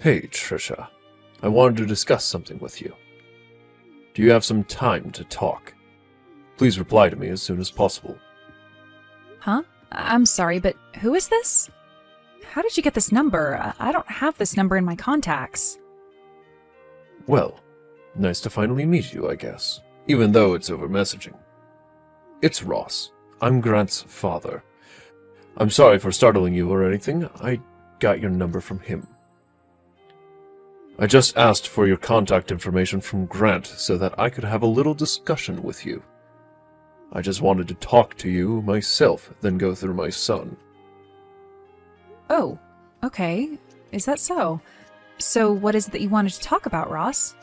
Hey, Trisha. I wanted to discuss something with you. Do you have some time to talk? Please reply to me as soon as possible. Huh? I'm sorry, but who is this? How did you get this number? I don't have this number in my contacts. Well, nice to finally meet you, I guess, even though it's over messaging. It's Ross. I'm Grant's father. I'm sorry for startling you or anything. I got your number from him. I just asked for your contact information from Grant so that I could have a little discussion with you. I just wanted to talk to you myself, then go through my son. Oh, okay. Is that so? So what is it that you wanted to talk about, Ross?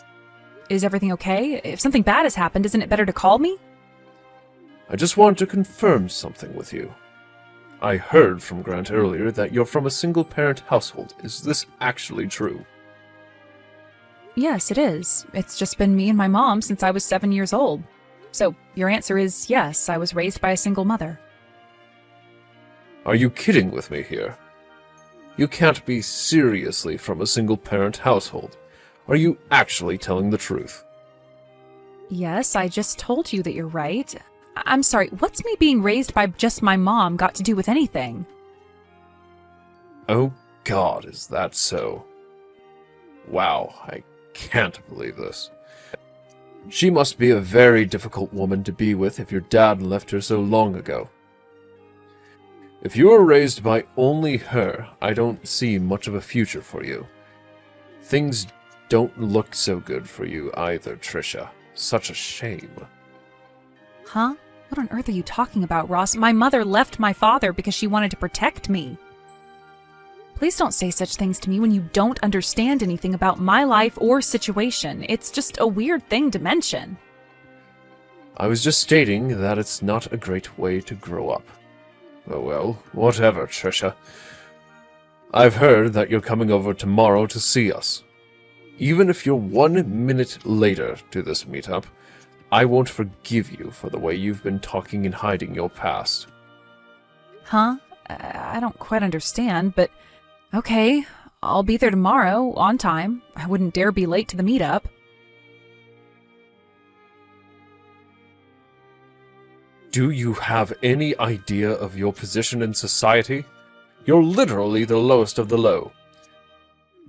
Is everything okay? If something bad has happened, isn't it better to call me? I just wanted to confirm something with you. I heard from Grant earlier that you're from a single-parent household. Is this actually true? Yes, it is. It's just been me and my mom since I was 7 years old. So your answer is yes, I was raised by a single mother. Are you kidding with me here? You can't be seriously from a single-parent household. Are you actually telling the truth? Yes, I just told you that you're right. I'm sorry, what's me being raised by just my mom got to do with anything? Oh God, is that so? Wow, I can't believe this. She must be a very difficult woman to be with if your dad left her so long ago. If you were raised by only her, I don't see much of a future for you. Things don't look so good for you either, Trisha. Such a shame. Huh? What on earth are you talking about, Ross? My mother left my father because she wanted to protect me. Please don't say such things to me when you don't understand anything about my life or situation. It's just a weird thing to mention. I was just stating that it's not a great way to grow up. Oh well, whatever, Trisha. I've heard that you're coming over tomorrow to see us. Even if you're 1 minute later to this meetup, I won't forgive you for the way you've been talking and hiding your past. Huh? I don't quite understand, but okay, I'll be there tomorrow, on time. I wouldn't dare be late to the meetup. Do you have any idea of your position in society? You're literally the lowest of the low.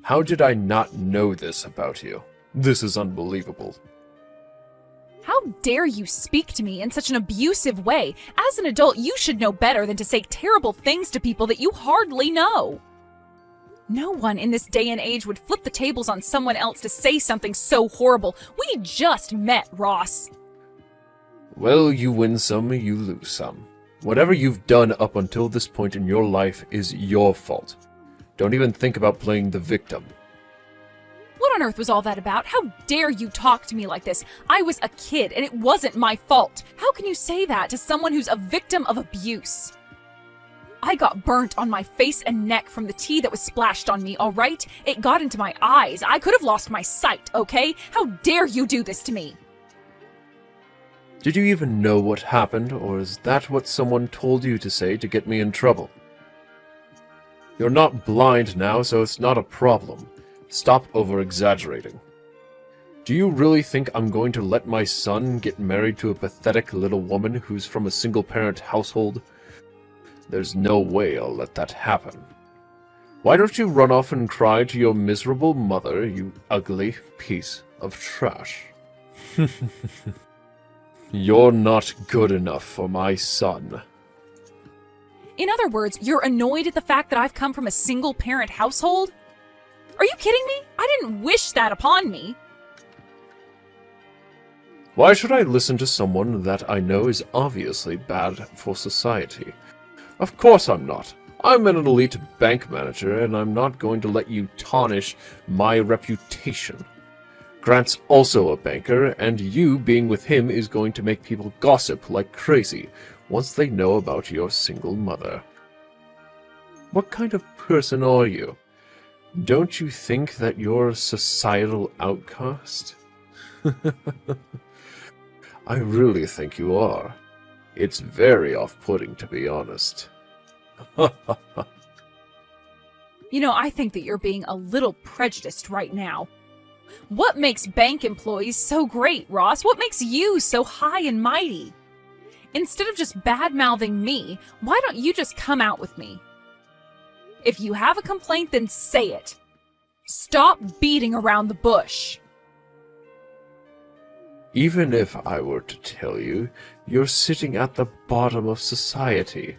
How did I not know this about you? This is unbelievable. How dare you speak to me in such an abusive way? As an adult, you should know better than to say terrible things to people that you hardly know. No one in this day and age would flip the tables on someone else to say something so horrible. We just met, Ross. Well, you win some, you lose some. Whatever you've done up until this point in your life is your fault. Don't even think about playing the victim. What on earth was all that about? How dare you talk to me like this? I was a kid, and it wasn't my fault. How can you say that to someone who's a victim of abuse? I got burnt on my face and neck from the tea that was splashed on me, all right? It got into my eyes. I could have lost my sight, okay? How dare you do this to me? Did you even know what happened, or is that what someone told you to say to get me in trouble? You're not blind now, so it's not a problem. Stop over-exaggerating. Do you really think I'm going to let my son get married to a pathetic little woman who's from a single-parent household? There's no way I'll let that happen. Why don't you run off and cry to your miserable mother, you ugly piece of trash? You're not good enough for my son. In other words, you're annoyed at the fact that I've come from a single-parent household? Are you kidding me? I didn't wish that upon me. Why should I listen to someone that I know is obviously bad for society? Of course I'm not. I'm an elite bank manager, and I'm not going to let you tarnish my reputation. Grant's also a banker, and you being with him is going to make people gossip like crazy once they know about your single mother. What kind of person are you? Don't you think that you're a societal outcast? I really think you are. It's very off-putting, to be honest. I think that you're being a little prejudiced right now. What makes bank employees so great, Ross? What makes you so high and mighty? Instead of just bad-mouthing me, why don't you just come out with me? If you have a complaint, then say it. Stop beating around the bush. Even if I were to tell you, you're sitting at the bottom of society.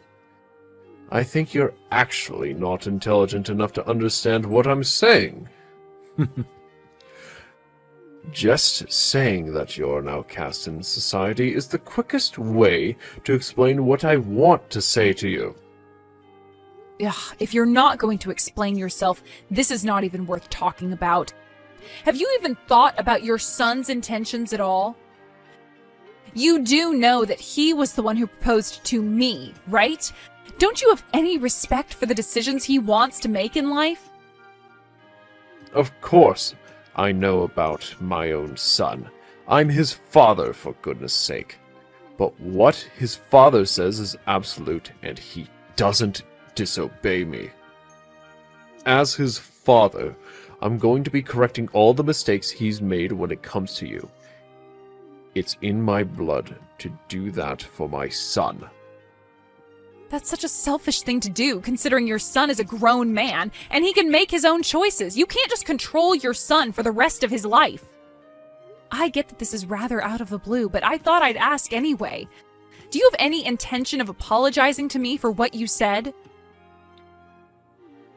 I think you're actually not intelligent enough to understand what I'm saying. Just saying that you're an outcast in society is the quickest way to explain what I want to say to you. Ugh, if you're not going to explain yourself, this is not even worth talking about. Have you even thought about your son's intentions at all? You do know that he was the one who proposed to me, right? Don't you have any respect for the decisions he wants to make in life? Of course, I know about my own son. I'm his father, for goodness sake. But what his father says is absolute, and he doesn't disobey me. As his father, I'm going to be correcting all the mistakes he's made when it comes to you. It's in my blood to do that for my son. That's such a selfish thing to do, considering your son is a grown man, and he can make his own choices. You can't just control your son for the rest of his life. I get that this is rather out of the blue, but I thought I'd ask anyway. Do you have any intention of apologizing to me for what you said?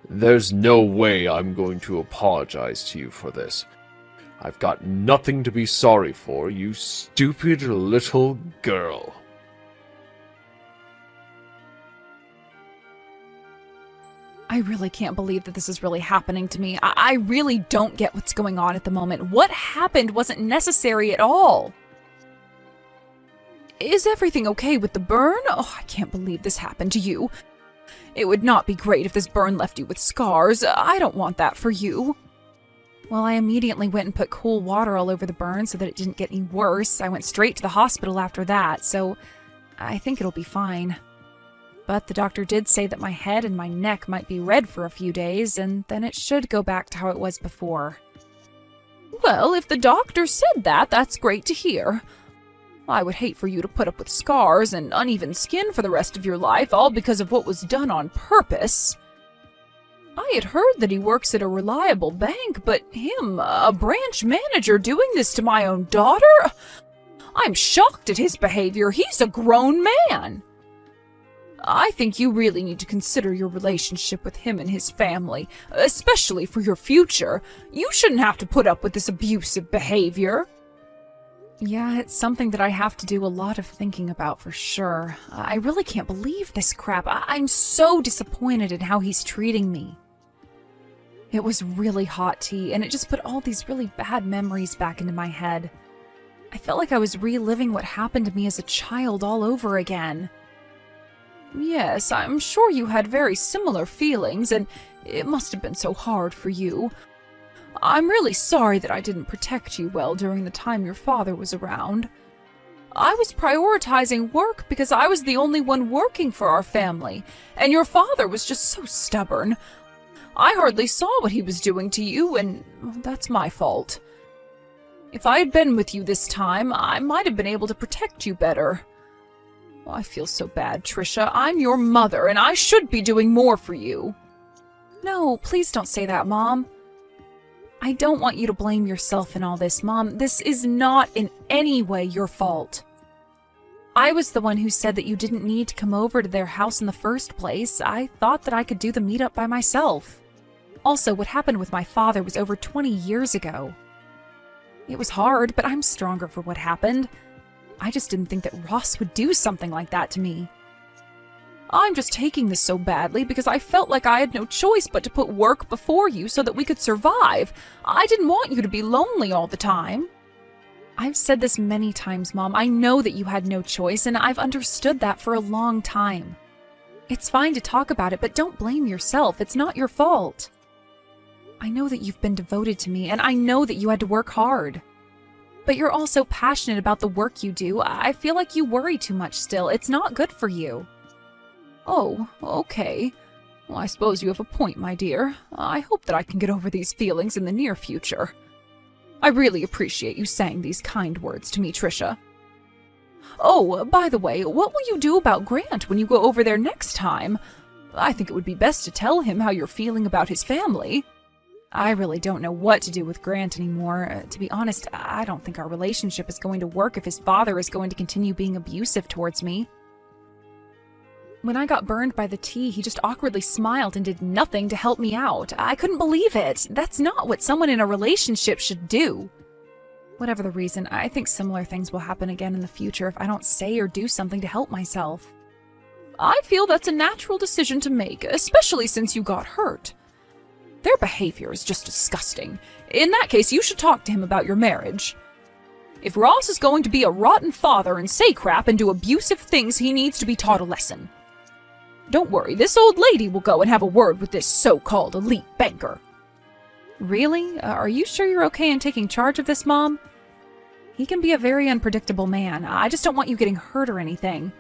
There's no way I'm going to apologize to you for this. I've got nothing to be sorry for, you stupid little girl. I really can't believe that this is really happening to me. I really don't get what's going on at the moment. What happened wasn't necessary at all. Is everything okay with the burn? Oh, I can't believe this happened to you. It would not be great if this burn left you with scars. I don't want that for you. Well, I immediately went and put cool water all over the burn so that it didn't get any worse. I went straight to the hospital after that, so I think it'll be fine. But the doctor did say that my head and my neck might be red for a few days, and then it should go back to how it was before. Well, if the doctor said that, that's great to hear. I would hate for you to put up with scars and uneven skin for the rest of your life, all because of what was done on purpose. I had heard that he works at a reliable bank, but him, a branch manager, doing this to my own daughter? I'm shocked at his behavior. He's a grown man. I think you really need to consider your relationship with him and his family, especially for your future. You shouldn't have to put up with this abusive behavior. Yeah, it's something that I have to do a lot of thinking about for sure. I really can't believe this crap. I'm so disappointed in how he's treating me. It was really hot tea, and it just put all these really bad memories back into my head. I felt like I was reliving what happened to me as a child all over again. Yes, I'm sure you had very similar feelings, and it must have been so hard for you. I'm really sorry that I didn't protect you well during the time your father was around. I was prioritizing work because I was the only one working for our family, and your father was just so stubborn. I hardly saw what he was doing to you, and that's my fault. If I had been with you this time, I might have been able to protect you better. I feel so bad, Trisha. I'm your mother, and I should be doing more for you. No, please don't say that, Mom. I don't want you to blame yourself in all this, Mom. This is not in any way your fault. I was the one who said that you didn't need to come over to their house in the first place. I thought that I could do the meetup by myself. Also, what happened with my father was over 20 years ago. It was hard, but I'm stronger for what happened. I just didn't think that Ross would do something like that to me. I'm just taking this so badly because I felt like I had no choice but to put work before you so that we could survive. I didn't want you to be lonely all the time. I've said this many times, Mom. I know that you had no choice, and I've understood that for a long time. It's fine to talk about it, but don't blame yourself. It's not your fault. I know that you've been devoted to me, and I know that you had to work hard. But you're also passionate about the work you do. I feel like you worry too much still. It's not good for you. Oh, okay. Well, I suppose you have a point, my dear. I hope that I can get over these feelings in the near future. I really appreciate you saying these kind words to me, Trisha. Oh, by the way, what will you do about Grant when you go over there next time? I think it would be best to tell him how you're feeling about his family. I really don't know what to do with Grant anymore. To be honest, I don't think our relationship is going to work if his father is going to continue being abusive towards me. When I got burned by the tea, he just awkwardly smiled and did nothing to help me out. I couldn't believe it. That's not what someone in a relationship should do. Whatever the reason, I think similar things will happen again in the future if I don't say or do something to help myself. I feel that's a natural decision to make, especially since you got hurt. Their behavior is just disgusting. In that case, you should talk to him about your marriage. If Ross is going to be a rotten father and say crap and do abusive things, he needs to be taught a lesson. Don't worry, this old lady will go and have a word with this so-called elite banker. Really? Are you sure you're okay in taking charge of this, Mom? He can be a very unpredictable man. I just don't want you getting hurt or anything.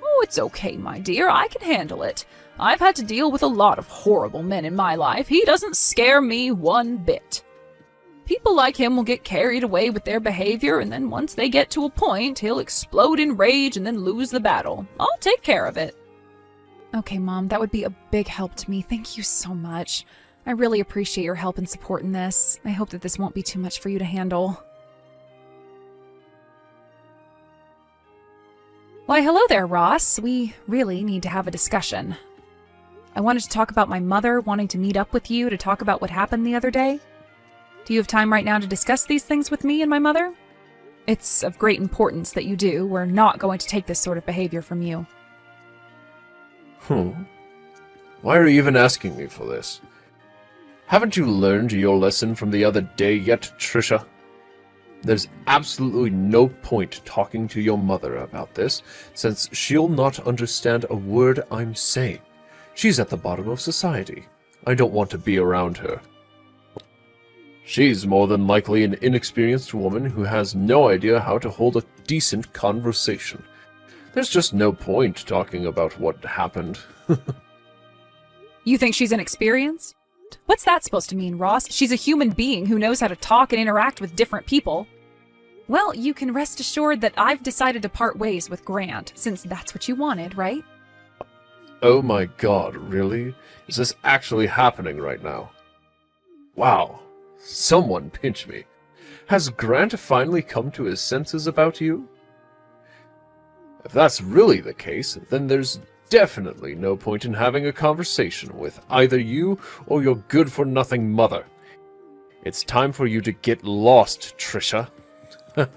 Oh, it's okay, my dear. I can handle it. I've had to deal with a lot of horrible men in my life. He doesn't scare me one bit. People like him will get carried away with their behavior, and then once they get to a point, he'll explode in rage and then lose the battle. I'll take care of it. Okay, Mom, that would be a big help to me. Thank you so much. I really appreciate your help and support in this. I hope that this won't be too much for you to handle. Why, hello there, Ross. We really need to have a discussion. I wanted to talk about my mother wanting to meet up with you to talk about what happened the other day. Do you have time right now to discuss these things with me and my mother? It's of great importance that you do. We're not going to take this sort of behavior from you. Why are you even asking me for this? Haven't you learned your lesson from the other day yet, Trisha? There's absolutely no point talking to your mother about this, since she'll not understand a word I'm saying. She's at the bottom of society. I don't want to be around her. She's more than likely an inexperienced woman who has no idea how to hold a decent conversation. There's just no point talking about what happened. You think she's inexperienced? What's that supposed to mean, Ross? She's a human being who knows how to talk and interact with different people. Well, you can rest assured that I've decided to part ways with Grant, since that's what you wanted, right? Oh my god, really? Is this actually happening right now? Wow, someone pinch me. Has Grant finally come to his senses about you? If that's really the case, then there's definitely no point in having a conversation with either you or your good-for-nothing mother. It's time for you to get lost, Trisha. I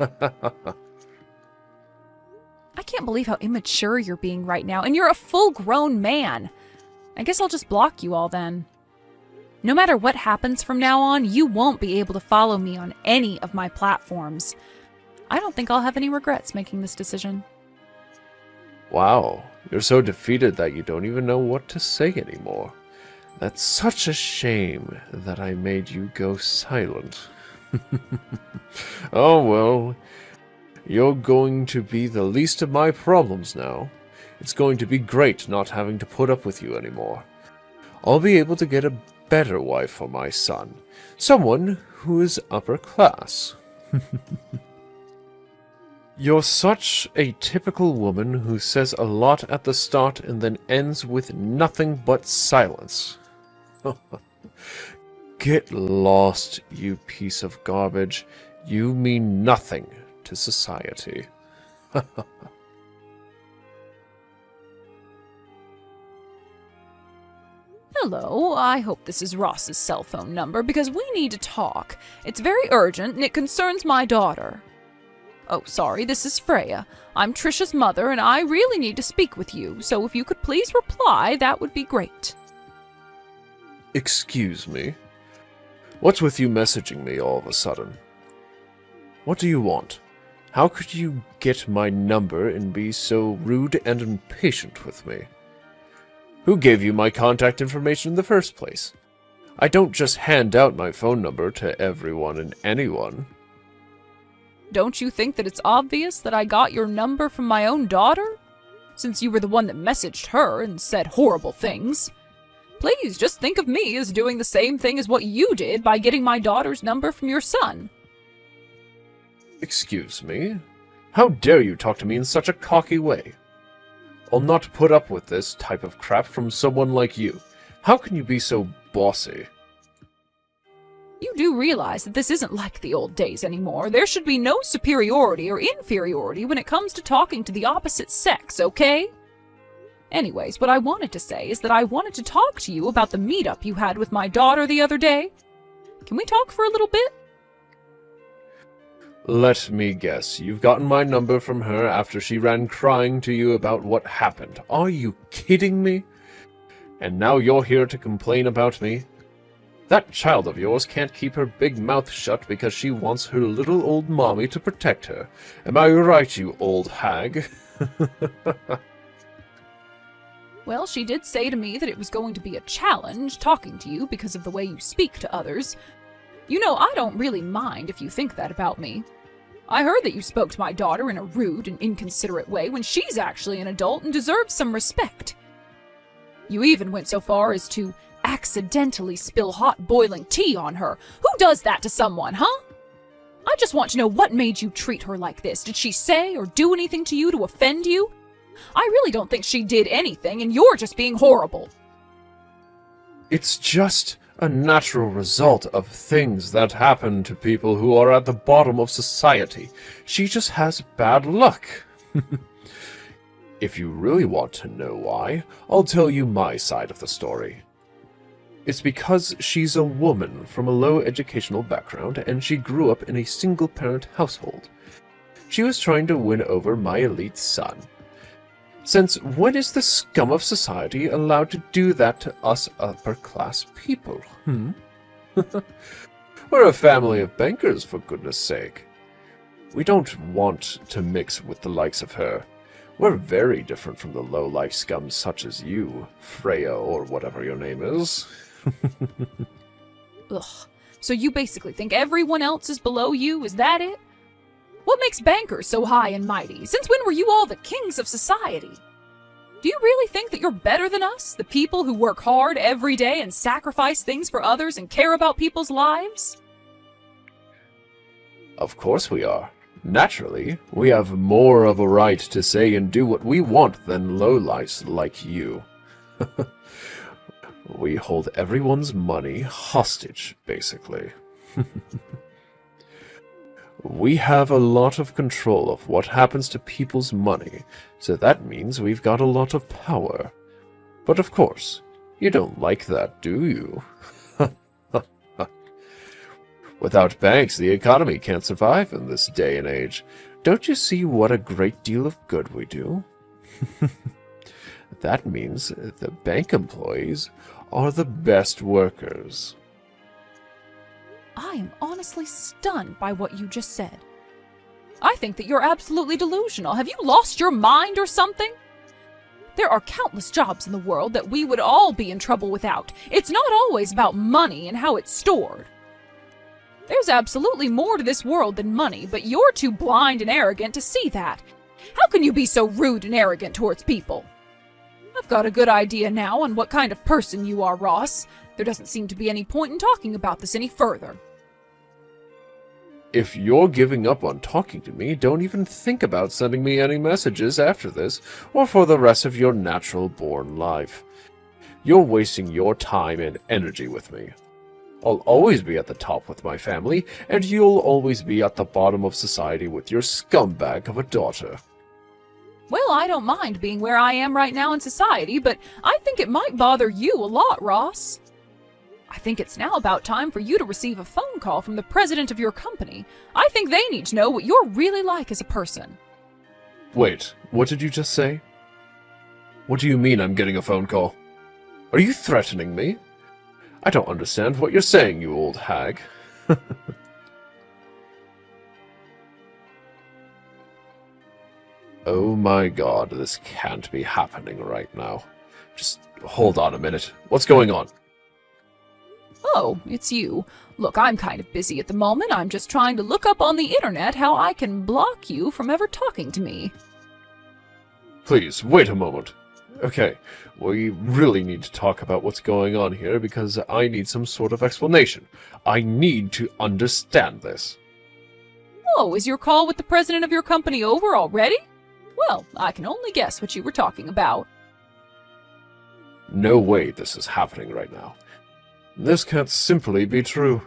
can't believe how immature you're being right now, and you're a full-grown man. I guess I'll just block you all then. No matter what happens from now on, you won't be able to follow me on any of my platforms. I don't think I'll have any regrets making this decision. Wow, you're so defeated that you don't even know what to say anymore. That's such a shame that I made you go silent. Oh well, you're going to be the least of my problems now. It's going to be great not having to put up with you anymore. I'll be able to get a better wife for my son. Someone who is upper class. You're such a typical woman who says a lot at the start and then ends with nothing but silence. Get lost, you piece of garbage. You mean nothing to society. Hello, I hope this is Ross's cell phone number because we need to talk. It's very urgent and it concerns my daughter. Oh, sorry, this is Freya. I'm Trisha's mother and I really need to speak with you, so if you could please reply, that would be great. Excuse me? What's with you messaging me all of a sudden? What do you want? How could you get my number and be so rude and impatient with me? Who gave you my contact information in the first place? I don't just hand out my phone number to everyone and anyone. Don't you think that it's obvious that I got your number from my own daughter? Since you were the one that messaged her and said horrible things. Please, just think of me as doing the same thing as what you did by getting my daughter's number from your son. Excuse me? How dare you talk to me in such a cocky way? I'll not put up with this type of crap from someone like you. How can you be so bossy? You do realize that this isn't like the old days anymore. There should be no superiority or inferiority when it comes to talking to the opposite sex, okay? Anyways, what I wanted to say is that I wanted to talk to you about the meetup you had with my daughter the other day. Can we talk for a little bit? Let me guess, you've gotten my number from her after she ran crying to you about what happened. Are you kidding me? And now you're here to complain about me? That child of yours can't keep her big mouth shut because she wants her little old mommy to protect her. Am I right, you old hag? Well, she did say to me that it was going to be a challenge talking to you because of the way you speak to others. You know, I don't really mind if you think that about me. I heard that you spoke to my daughter in a rude and inconsiderate way when she's actually an adult and deserves some respect. You even went so far as to accidentally spill hot boiling tea on her. Who does that to someone, huh? I just want to know what made you treat her like this. Did she say or do anything to you to offend you? I really don't think she did anything, and you're just being horrible. It's just a natural result of things that happen to people who are at the bottom of society. She just has bad luck. If you really want to know why, I'll tell you my side of the story. It's because she's a woman from a low educational background, and she grew up in a single-parent household. She was trying to win over my elite son. Since when is the scum of society allowed to do that to us upper-class people? We're a family of bankers, for goodness sake. We don't want to mix with the likes of her. We're very different from the low-life scum such as you, Freya, or whatever your name is. Ugh. So you basically think everyone else is below you, is that it? What makes bankers so high and mighty? Since when were you all the kings of society? Do you really think that you're better than us, the people who work hard every day and sacrifice things for others and care about people's lives? Of course we are. Naturally, we have more of a right to say and do what we want than lowlifes like you. We hold everyone's money hostage, basically. We have a lot of control of what happens to people's money, so that means we've got a lot of power. But of course, you don't like that, do you? Without banks, the economy can't survive in this day and age. Don't you see what a great deal of good we do? That means the bank employees are the best workers. I am honestly stunned by what you just said. I think that you're absolutely delusional. Have you lost your mind or something? There are countless jobs in the world that we would all be in trouble without. It's not always about money and how it's stored. There's absolutely more to this world than money, but you're too blind and arrogant to see that. How can you be so rude and arrogant towards people? I've got a good idea now on what kind of person you are, Ross. There doesn't seem to be any point in talking about this any further. If you're giving up on talking to me, don't even think about sending me any messages after this, or for the rest of your natural-born life. You're wasting your time and energy with me. I'll always be at the top with my family, and you'll always be at the bottom of society with your scumbag of a daughter. Well, I don't mind being where I am right now in society, but I think it might bother you a lot, Ross. I think it's now about time for you to receive a phone call from the president of your company. I think they need to know what you're really like as a person. Wait, what did you just say? What do you mean I'm getting a phone call? Are you threatening me? I don't understand what you're saying, you old hag. Oh my god, this can't be happening right now. Just hold on a minute. What's going on? Oh, it's you. Look, I'm kind of busy at the moment. I'm just trying to look up on the internet how I can block you from ever talking to me. Please, wait a moment. Okay, we really need to talk about what's going on here because I need some sort of explanation. I need to understand this. Oh, is your call with the president of your company over already? Well, I can only guess what you were talking about. No way this is happening right now. This can't simply be true.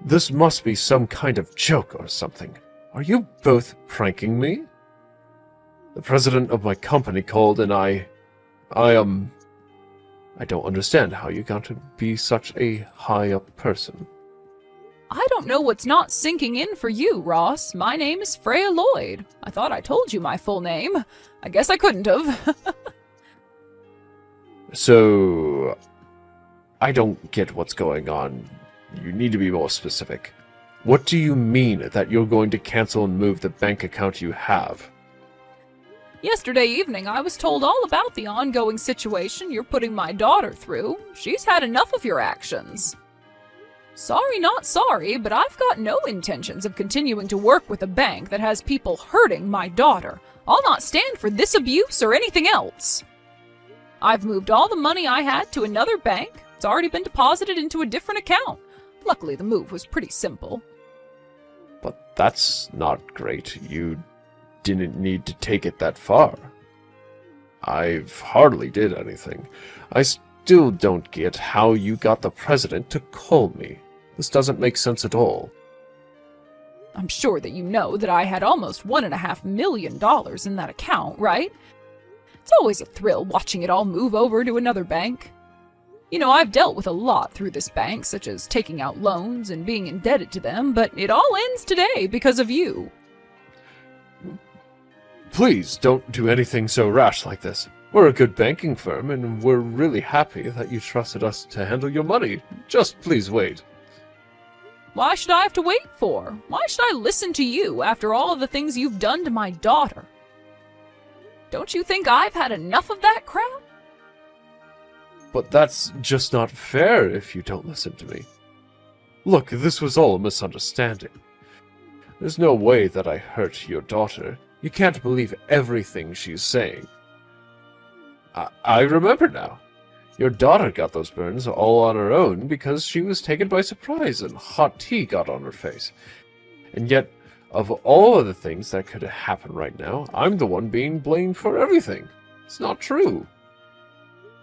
This must be some kind of joke or something. Are you both pranking me? The president of my company called and I don't understand how you got to be such a high-up person. I don't know what's not sinking in for you, Ross. My name is Freya Lloyd. I thought I told you my full name. I guess I couldn't have. So, I don't get what's going on. You need to be more specific. What do you mean that you're going to cancel and move the bank account you have? Yesterday evening, I was told all about the ongoing situation you're putting my daughter through. She's had enough of your actions. Sorry, not sorry, but I've got no intentions of continuing to work with a bank that has people hurting my daughter. I'll not stand for this abuse or anything else. I've moved all the money I had to another bank. It's already been deposited into a different account. Luckily, the move was pretty simple. But that's not great. You didn't need to take it that far. I've hardly did anything. I still don't get how you got the president to call me. This doesn't make sense at all. I'm sure that you know that I had almost $1.5 million in that account, right? It's always a thrill watching it all move over to another bank. You know, I've dealt with a lot through this bank, such as taking out loans and being indebted to them, but it all ends today because of you. Please don't do anything so rash like this. We're a good banking firm, and we're really happy that you trusted us to handle your money. Just please wait. Why should I have to wait for? Why should I listen to you after all of the things you've done to my daughter? Don't you think I've had enough of that crap? But that's just not fair if you don't listen to me. Look, this was all a misunderstanding. There's no way that I hurt your daughter. You can't believe everything she's saying. I remember now. Your daughter got those burns all on her own because she was taken by surprise and hot tea got on her face. And yet, of all of the things that could happen right now, I'm the one being blamed for everything. It's not true.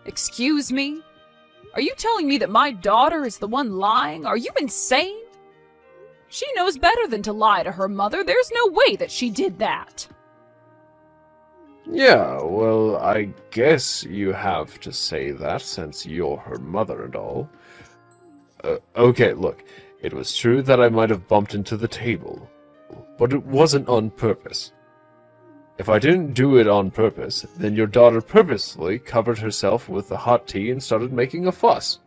Excuse me? Are you telling me that my daughter is the one lying? Are you insane? She knows better than to lie to her mother. There's no way that she did that. Yeah, well, I guess you have to say that since you're her mother and all. Okay, look, it was true that I might have bumped into the table, but it wasn't on purpose. If I didn't do it on purpose, then your daughter purposely covered herself with the hot tea and started making a fuss.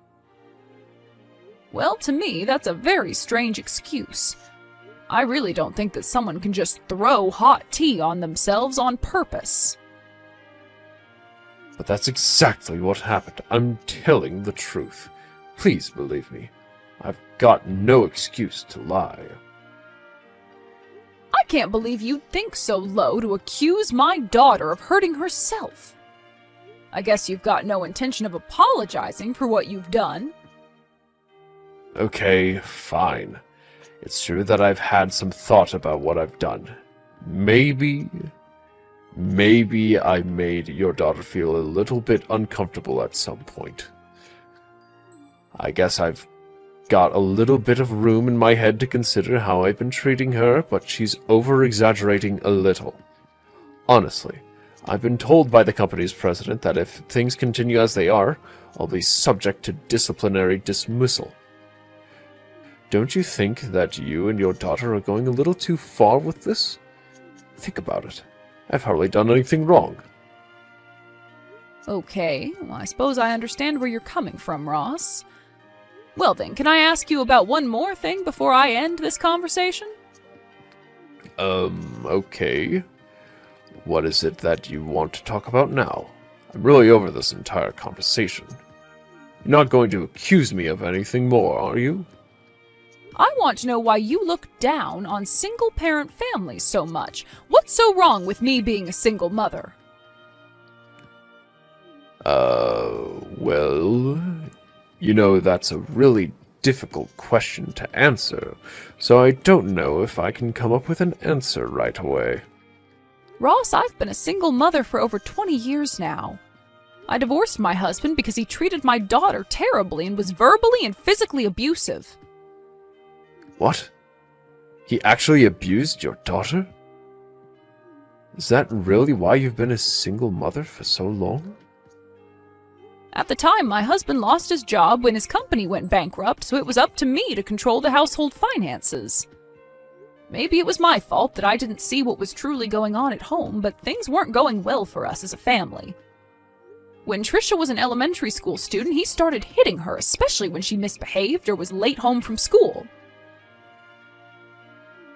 Well, to me, that's a very strange excuse. I really don't think that someone can just throw hot tea on themselves on purpose. But that's exactly what happened. I'm telling the truth. Please believe me. I've got no excuse to lie. I can't believe you'd think so low to accuse my daughter of hurting herself. I guess you've got no intention of apologizing for what you've done. Okay, fine. It's true that I've had some thought about what I've done. Maybe I made your daughter feel a little bit uncomfortable at some point. I guess I've got a little bit of room in my head to consider how I've been treating her, but she's over-exaggerating a little. Honestly, I've been told by the company's president that if things continue as they are, I'll be subject to disciplinary dismissal. Don't you think that you and your daughter are going a little too far with this? Think about it. I've hardly done anything wrong. Okay, well, I suppose I understand where you're coming from, Ross. Well then, can I ask you about one more thing before I end this conversation? Okay. What is it that you want to talk about now? I'm really over this entire conversation. You're not going to accuse me of anything more, are you? I want to know why you look down on single-parent families so much. What's so wrong with me being a single mother? Well, you know, that's a really difficult question to answer, so I don't know if I can come up with an answer right away. Ross, I've been a single mother for over 20 years now. I divorced my husband because he treated my daughter terribly and was verbally and physically abusive. What? He actually abused your daughter? Is that really why you've been a single mother for so long? At the time, my husband lost his job when his company went bankrupt, so it was up to me to control the household finances. Maybe it was my fault that I didn't see what was truly going on at home, but things weren't going well for us as a family. When Trisha was an elementary school student, he started hitting her, especially when she misbehaved or was late home from school.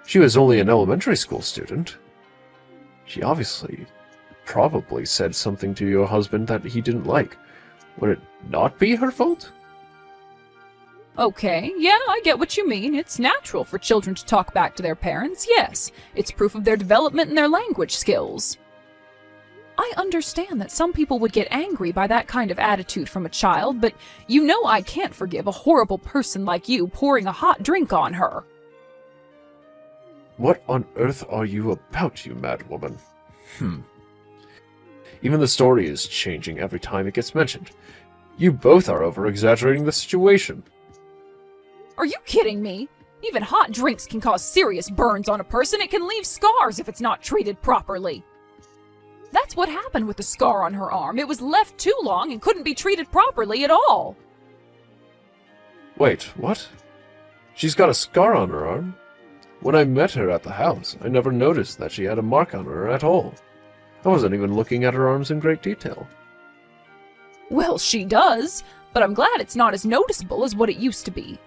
She was only an elementary school student. She probably said something to your husband that he didn't like. Would it not be her fault? Okay, yeah, I get what you mean. It's natural for children to talk back to their parents, yes. It's proof of their development and their language skills. I understand that some people would get angry by that kind of attitude from a child, but you know I can't forgive a horrible person like you pouring a hot drink on her. What on earth are you about, you mad woman? Even the story is changing every time it gets mentioned. You both are over-exaggerating the situation. Are you kidding me? Even hot drinks can cause serious burns on a person. It can leave scars if it's not treated properly. That's what happened with the scar on her arm. It was left too long and couldn't be treated properly at all. Wait, what? She's got a scar on her arm? When I met her at the house, I never noticed that she had a mark on her at all. I wasn't even looking at her arms in great detail. Well, she does, but I'm glad it's not as noticeable as what it used to be.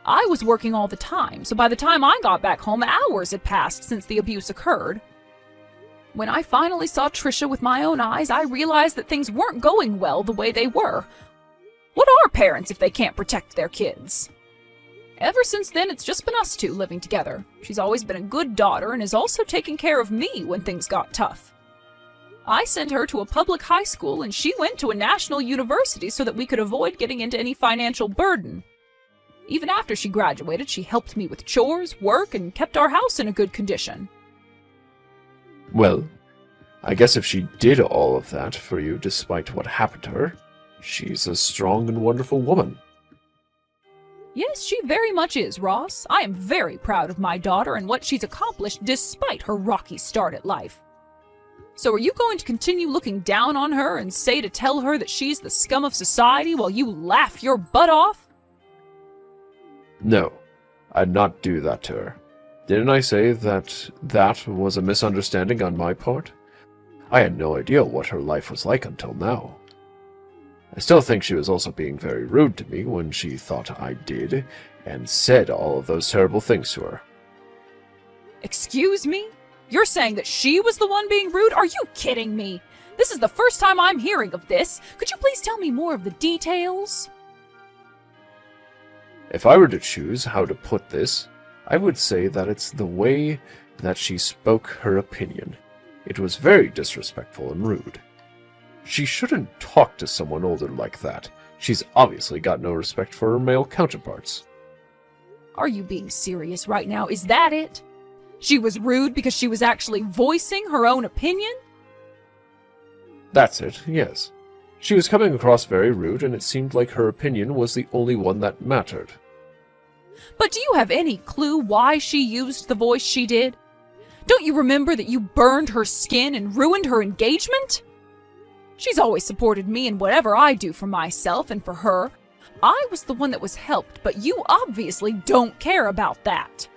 I was working all the time, so by the time I got back home, hours had passed since the abuse occurred. When I finally saw Trisha with my own eyes, I realized that things weren't going well the way they were. What are parents if they can't protect their kids? Ever since then, it's just been us two living together. She's always been a good daughter and has also taken care of me when things got tough. I sent her to a public high school and she went to a national university so that we could avoid getting into any financial burden. Even after she graduated, she helped me with chores, work, and kept our house in a good condition. Well, I guess if she did all of that for you despite what happened to her, she's a strong and wonderful woman. Yes, she very much is, Ross. I am very proud of my daughter and what she's accomplished despite her rocky start at life. So are you going to continue looking down on her and say to tell her that she's the scum of society while you laugh your butt off? No, I'd not do that to her. Didn't I say that that was a misunderstanding on my part? I had no idea what her life was like until now. I still think she was also being very rude to me when she thought I did, and said all of those terrible things to her. Excuse me? You're saying that she was the one being rude? Are you kidding me? This is the first time I'm hearing of this. Could you please tell me more of the details? If I were to choose how to put this, I would say that it's the way that she spoke her opinion. It was very disrespectful and rude. She shouldn't talk to someone older like that. She's obviously got no respect for her male counterparts. Are you being serious right now? Is that it? She was rude because she was actually voicing her own opinion? That's it, yes. She was coming across very rude, and it seemed like her opinion was the only one that mattered. But do you have any clue why she used the voice she did? Don't you remember that you burned her skin and ruined her engagement? She's always supported me in whatever I do for myself and for her. I was the one that was helped, but you obviously don't care about that.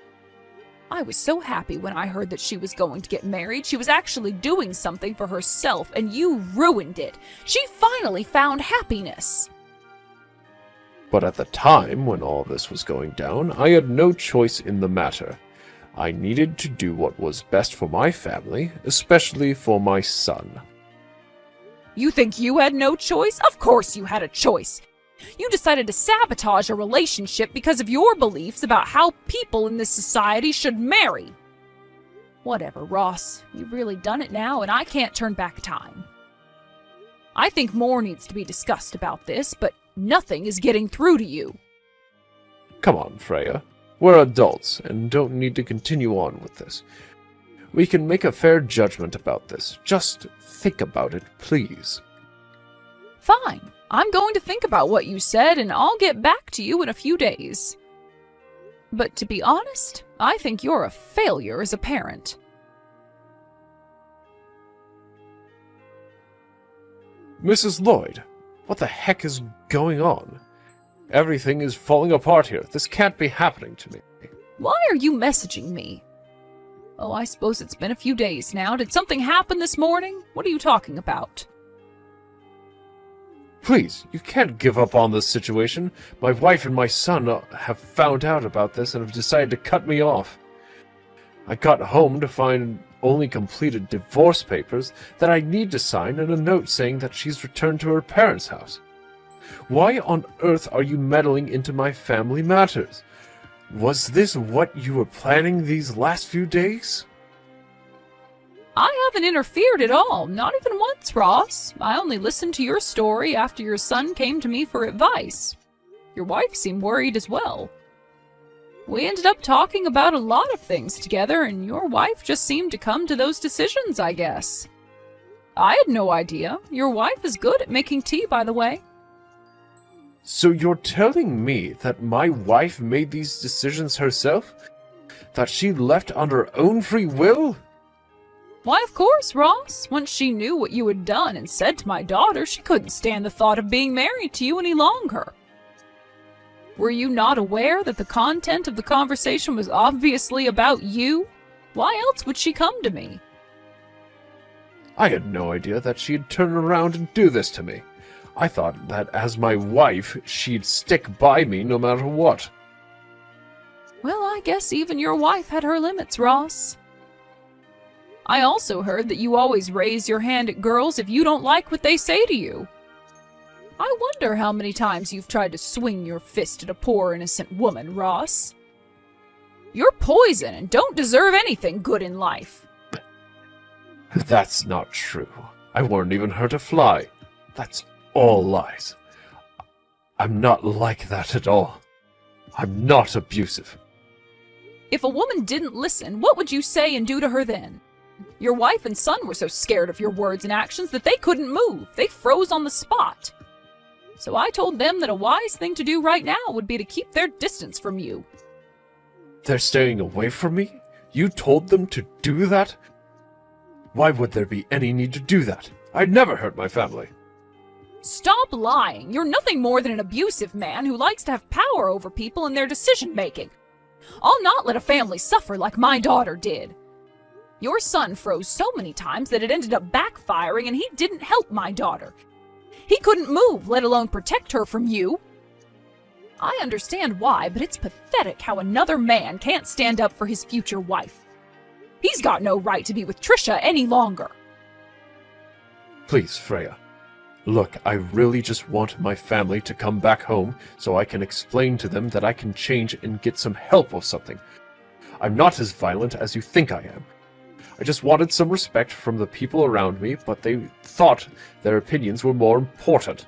I was so happy when I heard that she was going to get married. She was actually doing something for herself, and you ruined it. She finally found happiness. But at the time when all this was going down, I had no choice in the matter. I needed to do what was best for my family, especially for my son. You think you had no choice? Of course you had a choice. You decided to sabotage a relationship because of your beliefs about how people in this society should marry. Whatever, Ross. You've really done it now, and I can't turn back time. I think more needs to be discussed about this, but nothing is getting through to you. Come on, Freya. We're adults and don't need to continue on with this. We can make a fair judgment about this. Just think about it, please. Fine. I'm going to think about what you said, and I'll get back to you in a few days. But to be honest, I think you're a failure as a parent. Mrs. Lloyd, what the heck is going on? Everything is falling apart here. This can't be happening to me. Why are you messaging me? Oh, I suppose it's been a few days now. Did something happen this morning? What are you talking about? Please, you can't give up on this situation. My wife and my son have found out about this and have decided to cut me off. I got home to find only completed divorce papers that I need to sign and a note saying that she's returned to her parents' house. Why on earth are you meddling into my family matters? Was this what you were planning these last few days? I haven't interfered at all, not even once, Ross. I only listened to your story after your son came to me for advice. Your wife seemed worried as well. We ended up talking about a lot of things together, and your wife just seemed to come to those decisions, I guess. I had no idea. Your wife is good at making tea, by the way. So you're telling me that my wife made these decisions herself? That she left on her own free will? Why, of course, Ross. Once she knew what you had done and said to my daughter, she couldn't stand the thought of being married to you any longer. Were you not aware that the content of the conversation was obviously about you? Why else would she come to me? I had no idea that she'd turn around and do this to me. I thought that as my wife, she'd stick by me no matter what. Well, I guess even your wife had her limits, Ross. I also heard that you always raise your hand at girls if you don't like what they say to you. I wonder how many times you've tried to swing your fist at a poor innocent woman, Ross. You're poison and don't deserve anything good in life. That's not true. I weren't even hurt a fly. That's all lies. I'm not like that at all. I'm not abusive. If a woman didn't listen, what would you say and do to her then? Your wife and son were so scared of your words and actions that they couldn't move. They froze on the spot. So I told them that a wise thing to do right now would be to keep their distance from you. They're staying away from me? You told them to do that? Why would there be any need to do that? I'd never hurt my family. Stop lying. You're nothing more than an abusive man who likes to have power over people and their decision-making. I'll not let a family suffer like my daughter did. Your son froze so many times that it ended up backfiring, and he didn't help my daughter. He couldn't move, let alone protect her from you. I understand why, but it's pathetic how another man can't stand up for his future wife. He's got no right to be with Trisha any longer. Please, Freya. Look, I really just want my family to come back home so I can explain to them that I can change and get some help or something. I'm not as violent as you think I am. I just wanted some respect from the people around me, but they thought their opinions were more important.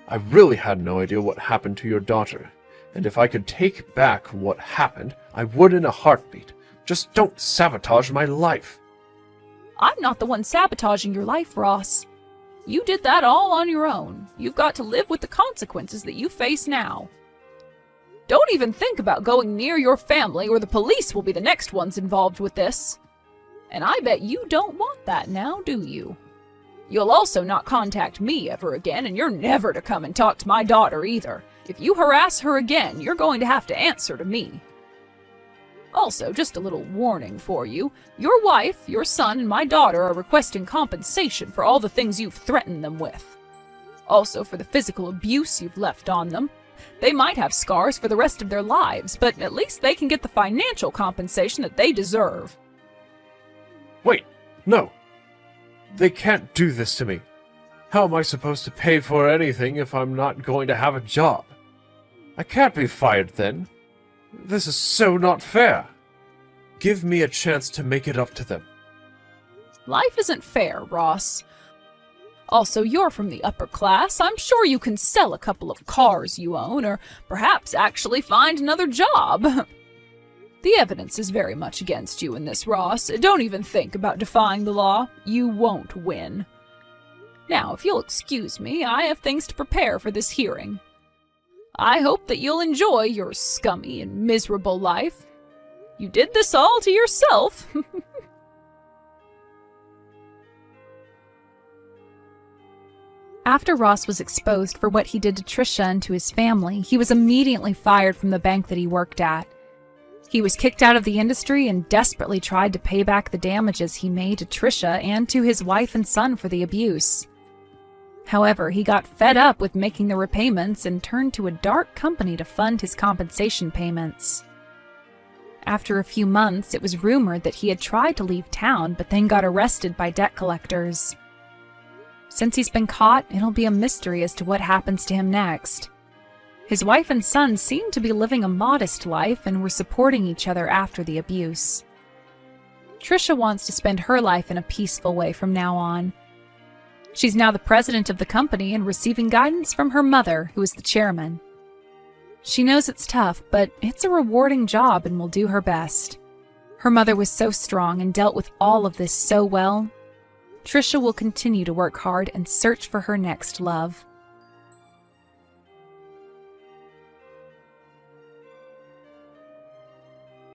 I really had no idea what happened to your daughter, and if I could take back what happened, I would in a heartbeat. Just don't sabotage my life. I'm not the one sabotaging your life, Ross. You did that all on your own. You've got to live with the consequences that you face now. Don't even think about going near your family, or the police will be the next ones involved with this. And I bet you don't want that now, do you? You'll also not contact me ever again, and you're never to come and talk to my daughter either. If you harass her again, you're going to have to answer to me. Also, just a little warning for you. Your wife, your son, and my daughter are requesting compensation for all the things you've threatened them with. Also for the physical abuse you've left on them. They might have scars for the rest of their lives, but at least they can get the financial compensation that they deserve. Wait, no. They can't do this to me. How am I supposed to pay for anything if I'm not going to have a job? I can't be fired then. This is so not fair. Give me a chance to make it up to them. Life isn't fair, Ross. Also, you're from the upper class. I'm sure you can sell a couple of cars you own, or perhaps actually find another job. The evidence is very much against you in this, Ross. Don't even think about defying the law. You won't win. Now, if you'll excuse me, I have things to prepare for this hearing. I hope that you'll enjoy your scummy and miserable life. You did this all to yourself. After Ross was exposed for what he did to Trisha and to his family, he was immediately fired from the bank that he worked at. He was kicked out of the industry and desperately tried to pay back the damages he made to Trisha and to his wife and son for the abuse. However, he got fed up with making the repayments and turned to a dark company to fund his compensation payments. After a few months, it was rumored that he had tried to leave town but then got arrested by debt collectors. Since he's been caught, it'll be a mystery as to what happens to him next. His wife and son seemed to be living a modest life and were supporting each other after the abuse. Trisha wants to spend her life in a peaceful way from now on. She's now the president of the company and receiving guidance from her mother, who is the chairman. She knows it's tough, but it's a rewarding job and will do her best. Her mother was so strong and dealt with all of this so well. Trisha will continue to work hard and search for her next love.